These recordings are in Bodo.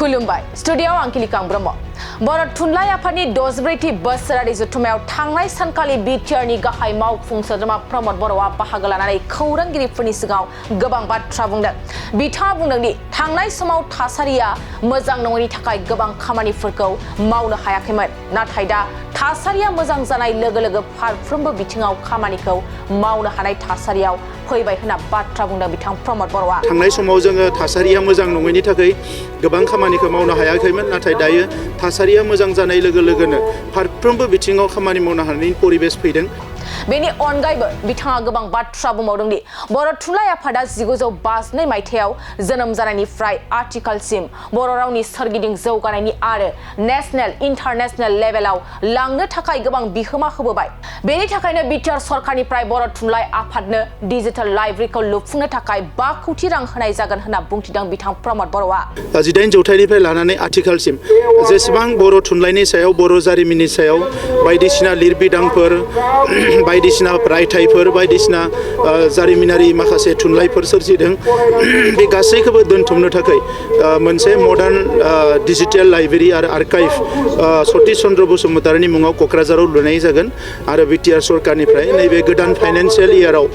खुलुमबाय स्टुडियोआव आंकिलिका ब्रह्म बर' थुनलाइ आफादनि 63थि बोसोरारि जथुम्मायाव थांनाय सानखालि बिटिआरनि गाहाय मावफुं सोद्रोमा प्रमद बर'आ बाहागो लानानै खौरांगिरिफोरनि सिगाङाव गोबां बाथ्रा बुंदों। बिथाङा बुंदों दि थांनाय समाव थासारिया मोजां नङैनि थाखाय गोबां खामानिफोरखौ मावनो हायाखैमोन, नाथाय दा थासारिया मोजां जानाय लोगो लोगो फारफ्रोमबो बिथिङाव खामानिखौ मावनो हानाय थासारियाव फैबाय होनना बाथ्रा बुंदों बिथां प्रमद बर'आ। थांनाय समाव जोङो थासारिया मोजां नङैनि थाखाय गोबां खामानिखौ मावनो हायाखैमोन, नाथाय दायो थासारिया मोजां जानाय लोगो लोगोनो फारफ्रोमबो बिथिङाव खामानि मावनो हानायनि परिबेस फैदों। बेनि अनगायैबो बिथाङा गोबां बाथ्रा बुंबावदों दि बर' थुनलाइ आफादा 1952 मायथाइयाव जोनोम जानायनिफ्राय आथिखालसिम बर' रावनि सोरगिदिं जौगानायनि आरो नेशनेल इन्टारनेशनेल लेभेलाव लांनो थाखाय गोबां बिहोमा होबोबाय। बेनि थाखायनो बिटिआर सरकारनिफ्राय बर' थुनलाइ आफादनो डिजिटेल लाइब्रेरिखौ लुफुंनो थाखाय 5 कोटि रां होनाय जागोन होनना बुंथिदों बिथां प्रमद बर'आ। 18 जौथाइनिफ्राय लानानै आथिखालसिम जेसेबां बर' थुनलाइनि सायाव बर' जारिमिननि सायाव बायदिसिना लिरबिदांफोर बायदिसिना रायथाइफोर बायदिसिना जारिमिनारि माखासे थुनलाइफोर सोरजिदों, बे गासैखौबो दोनथुमनो थाखाय मोनसे मडार्न डिजिटेल लाइब्रेरि आरो आर्काइभ सतीश चन्द्र बसुमतारीनि मुङाव क'क्राझाराव लुनाय जागोन आरो बिटिआर सरकारनिफ्राय नैबे गोदान फाइनान्सियेल इयाराव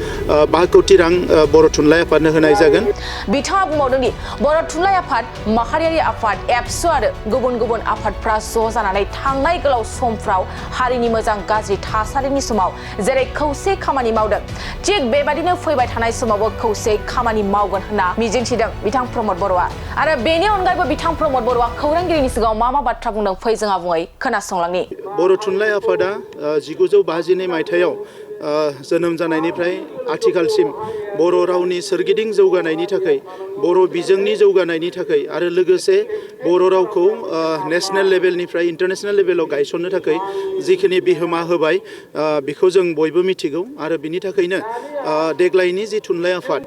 5 कोटि रां बर' थुनलाइ आफादनो होनाय जागोन। बिथाङा बुंबावदों दि बर' थुनलाइ आफाद, माहारियारि आफाद, एबसु आरो गुबुन गुबुन आफादफ्रा ज' जानानै थांनाय गोलाव समफ्राव हारिनि मोजां गाज्रि थासारिनि समाव जेरै खौसे खामानि मावदों, थिग बेबादिनो फैबाय थानाय समावबो खौसे खामानि मावगोन होनना मिजिंथिदों बिथां प्रमद बर'आ। आरो बेनि अनगायैबो बिथां प्रमद बर'आ खौरांगिरिनि सिगाङाव मा बाथ्रा बुंदों फै जों आबुङै खोनासंलांनि। बर' थुनलाइ आफादा 1952 मायथाइयाव जोनोम जानायनिफ्राय आथिखालसिम बर' रावनि सोरगिदिं जौगानायनि थाखाय, बर' बिजोंनि जौगानायनि थाखाय आरो लोगोसे बर' रावखौ नेशनेल लेभेलनिफ्राय इन्टारनेशनेल लेभेलाव गायसननो थाखाय जिखिनि बिहोमा होबाय बेखौ जों बयबो मिथिगौ आरो बिनि थाखायनो देग्लायनि जि थुनलाइ आफाद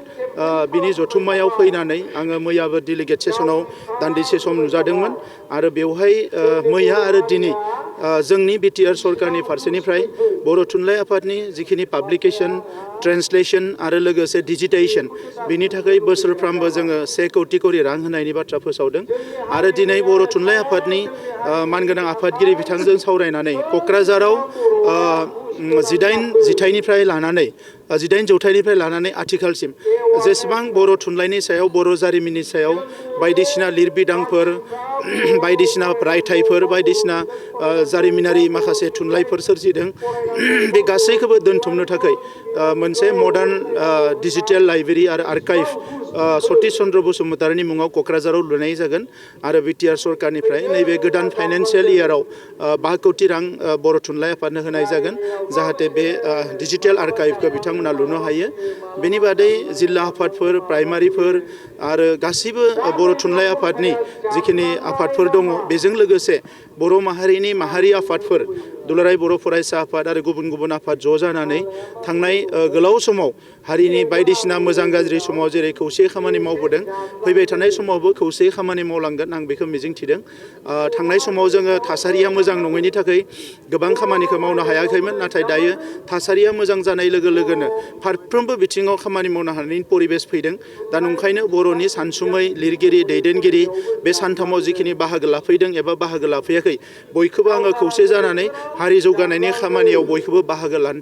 बिनि जथुम्मायाव फैनानै आङो मैयाबो डेलिगेट सेसनाव दान्दिसे सम नुजादोंमोन आरो बेवहाय मैया आरो दिनै जोंनि बिटिआर सरकारनि फारसेनिफ्राय बर' थुनलाइ आफादनि जिखिनि पाब्लिकेशन, ट्रेन्सलेसन आरो लोगोसे डिजिटाइजेसन बिनि थाखाय बोसोरफ्रामबो जोङो 1 कोटि रां होनायनि बाथ्रा फोसावदों आरो दिनै बर' थुनलाइ आफादनि मानगोनां आफादगिरि बिथांजों सावरायनानै क'क्राझाराव 18 जौथाइनिफ्राय लानानै आथिखालसिम जेसेबां बर' थुनलाइनि सायाव बर' जारिमिननि सायाव बायदिसिना लिरबिदांफोर बायदिसिना रायथाइफोर बायदिसिना जारिमिनारि माखासे थुनलाइफोर सोरजिदों, बे गासैखौबो दोनथुमनो थाखाय मोनसे मडार्न डिजिटेल लाइब्रेरि आरो आर्काइभ सतीश चन्द्र बसुमतारीनि मुङाव क'क्राझाराव लुनाय जागोन आरो बिटिआर सरकारनिफ्राय नैबे गोदान फाइनान्सियेल इयाराव 5 कोटि रां बर' थुनलाइ आफादनो होनाय जागोन, जाहाथे बे डिजिटेल आर्काइभखौ बिथांमोना लुनो हायो। बेनि बादै जिल्ला आफादफोर, प्राइमारिफोर आरो गासैबो बर' थुनलाइ आफादनि जिखिनि आफादफोर दङ, बेजों लोगोसे बर' माहारिनि माहारि आफादफोर, दुलाराय बर' फरायसा आफाद आरो गुबुन गुबुन आफाद ज' जानानै थांनाय गोलाव समाव हारिनि बायदिसिना मोजां गाज्रि समाव जेरै खौसे खामानि मावबोदों, फैबाय थानाय समावबो खौसे खामानि मावलांगोन आं बेखौ मिजिंथिदों। थांनाय समाव जोङो थासारिया मोजां नङैनि थाखाय गोबां खामानिखौ मावनो हायाखैमोन, नाथाय दायो थासारिया मोजां जानाय लोगो लोगोनो फारफ्रोमबो बिथिङाव खामानि मावनो हानायनि परिबेस फैदों। दा नंखायनो बर'नि सानसुमै, लिरगिरि, दैदेनगिरि बे सानथामाव जिखिनि बाहागो लाफैदों एबा बाहागो लाफैयाखै, बयखौबो आङो खौसे जानानै हारि जौगानायनि खामानियाव बयखौबो बाहागो लानो